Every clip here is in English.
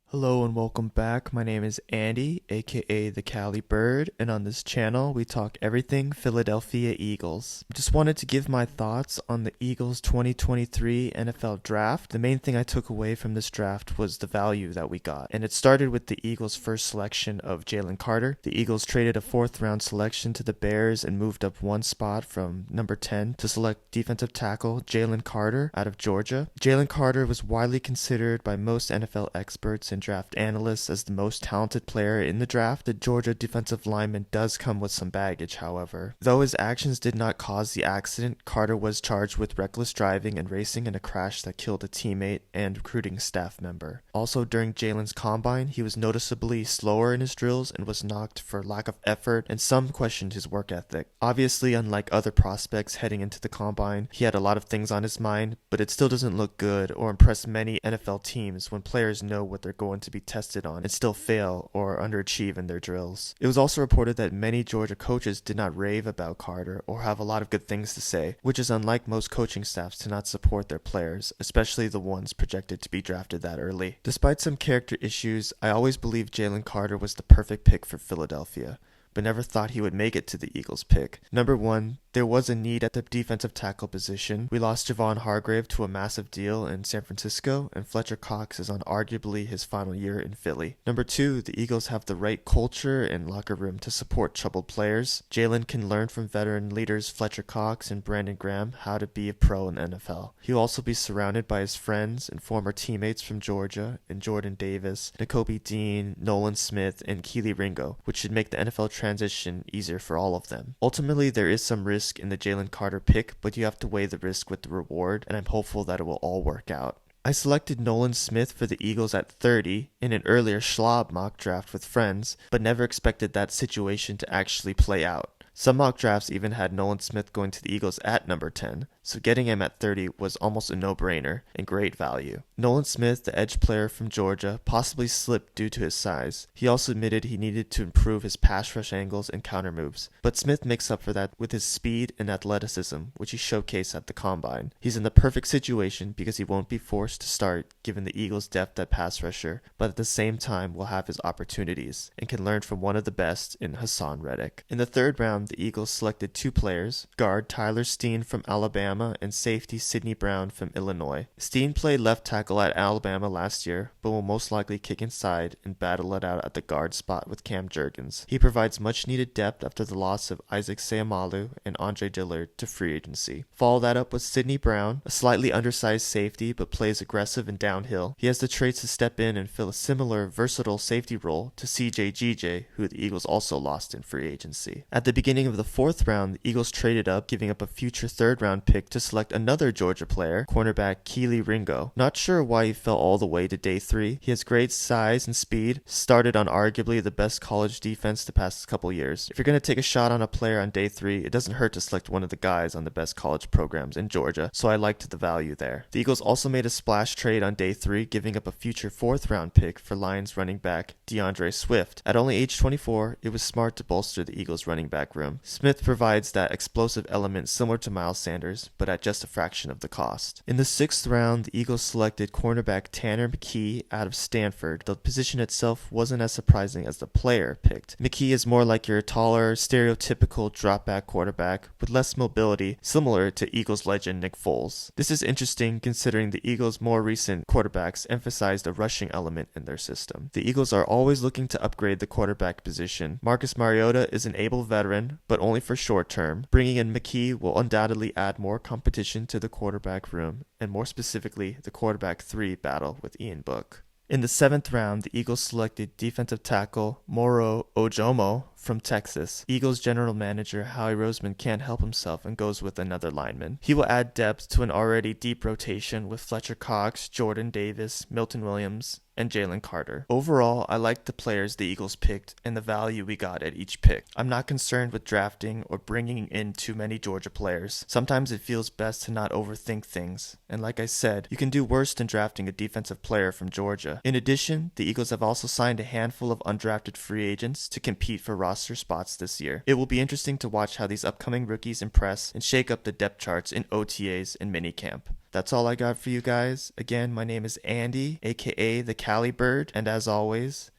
Hello and welcome back. My name is Andy, aka the Calibird, and on this channel we talk everything Philadelphia Eagles. I just wanted to give my thoughts on the Eagles 2023 NFL Draft. The main thing I took away from this draft was the value that we got, and it started with the Eagles' first selection of Jalen Carter. The Eagles traded a 4th round selection to the Bears and moved up one spot from number 10 to select defensive tackle Jalen Carter out of Georgia. Jalen Carter was widely considered by most NFL experts and draft analysts as the most talented player in the draft. The Georgia defensive lineman does come with some baggage, however. Though his actions did not cause the accident, Carter was charged with reckless driving and racing in a crash that killed a teammate and recruiting staff member. Also, during Jalen's combine, he was noticeably slower in his drills and was knocked for lack of effort, and some questioned his work ethic. Obviously, unlike other prospects heading into the combine, he had a lot of things on his mind, but it still doesn't look good or impress many NFL teams when players know what they're going to be tested on and still fail or underachieve in their drills. It was also reported that many Georgia coaches did not rave about Carter or have a lot of good things to say, which is unlike most coaching staffs to not support their players, especially the ones projected to be drafted that early. Despite some character issues, I always believed Jalen Carter was the perfect pick for Philadelphia, but never thought he would make it to the Eagles pick. Number 1, there was a need at the defensive tackle position. We lost Javon Hargrave to a massive deal in San Francisco, and Fletcher Cox is on arguably his final year in Philly. Number 2, the Eagles have the right culture and locker room to support troubled players. Jalen can learn from veteran leaders Fletcher Cox and Brandon Graham how to be a pro in the NFL. He'll also be surrounded by his friends and former teammates from Georgia in Jordan Davis, Nakobe Dean, Nolan Smith, and Keely Ringo, which should make the NFL transition easier for all of them. Ultimately, there is some risk in the Jalen Carter pick, but you have to weigh the risk with the reward, and I'm hopeful that it will all work out. I selected Nolan Smith for the Eagles at 30 in an earlier Schwab mock draft with friends, but never expected that situation to actually play out. Some mock drafts even had Nolan Smith going to the Eagles at number 10, so getting him at 30 was almost a no-brainer and great value. Nolan Smith, the edge player from Georgia, possibly slipped due to his size. He also admitted he needed to improve his pass rush angles and counter moves, but Smith makes up for that with his speed and athleticism, which he showcased at the combine. He's in the perfect situation because he won't be forced to start given the Eagles' depth at pass rusher, but at the same time will have his opportunities and can learn from one of the best in Hassan Reddick. In the 3rd round, the Eagles selected 2 players, guard Tyler Steen from Alabama and safety Sidney Brown from Illinois. Steen played left tackle at Alabama last year, but will most likely kick inside and battle it out at the guard spot with Cam Jurgens. He provides much needed depth after the loss of Isaac Seumalo and Andre Dillard to free agency. Follow that up with Sidney Brown, a slightly undersized safety but plays aggressive and downhill. He has the traits to step in and fill a similar versatile safety role to CJ GJ, who the Eagles also lost in free agency. At the beginning of the 4th round, the Eagles traded up, giving up a future 3rd round pick to select another Georgia player, cornerback Keely Ringo. Not sure why he fell all the way to day 3. He has great size and speed, started on arguably the best college defense the past couple years. If you're going to take a shot on a player on day 3, it doesn't hurt to select one of the guys on the best college programs in Georgia, so I liked the value there. The Eagles also made a splash trade on day 3, giving up a future 4th round pick for Lions running back DeAndre Swift. At only age 24, it was smart to bolster the Eagles running back room. Smith provides that explosive element similar to Miles Sanders, but at just a fraction of the cost. In the 6th round, the Eagles selected cornerback Tanner McKee out of Stanford. The position itself wasn't as surprising as the player picked. McKee is more like your taller, stereotypical drop-back quarterback with less mobility, similar to Eagles legend Nick Foles. This is interesting considering the Eagles' more recent quarterbacks emphasized a rushing element in their system. The Eagles are always looking to upgrade the quarterback position. Marcus Mariota is an able veteran, but only for short term. Bringing in McKee will undoubtedly add more competition to the quarterback room, and more specifically, the quarterback 3 battle with Ian Book. In the 7th round, the Eagles selected defensive tackle Moro Ojomo from Texas. Eagles general manager Howie Roseman can't help himself and goes with another lineman. He will add depth to an already deep rotation with Fletcher Cox, Jordan Davis, Milton Williams, and Jalen Carter. Overall, I liked the players the Eagles picked and the value we got at each pick. I'm not concerned with drafting or bringing in too many Georgia players. Sometimes it feels best to not overthink things, and like I said, you can do worse than drafting a defensive player from Georgia. In addition, the Eagles have also signed a handful of undrafted free agents to compete for roster roster spots this year. It will be interesting to watch how these upcoming rookies impress and shake up the depth charts in OTAs and minicamp. That's all I got for you guys. Again, my name is Andy, aka the Calibird, and as always,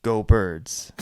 go Birds.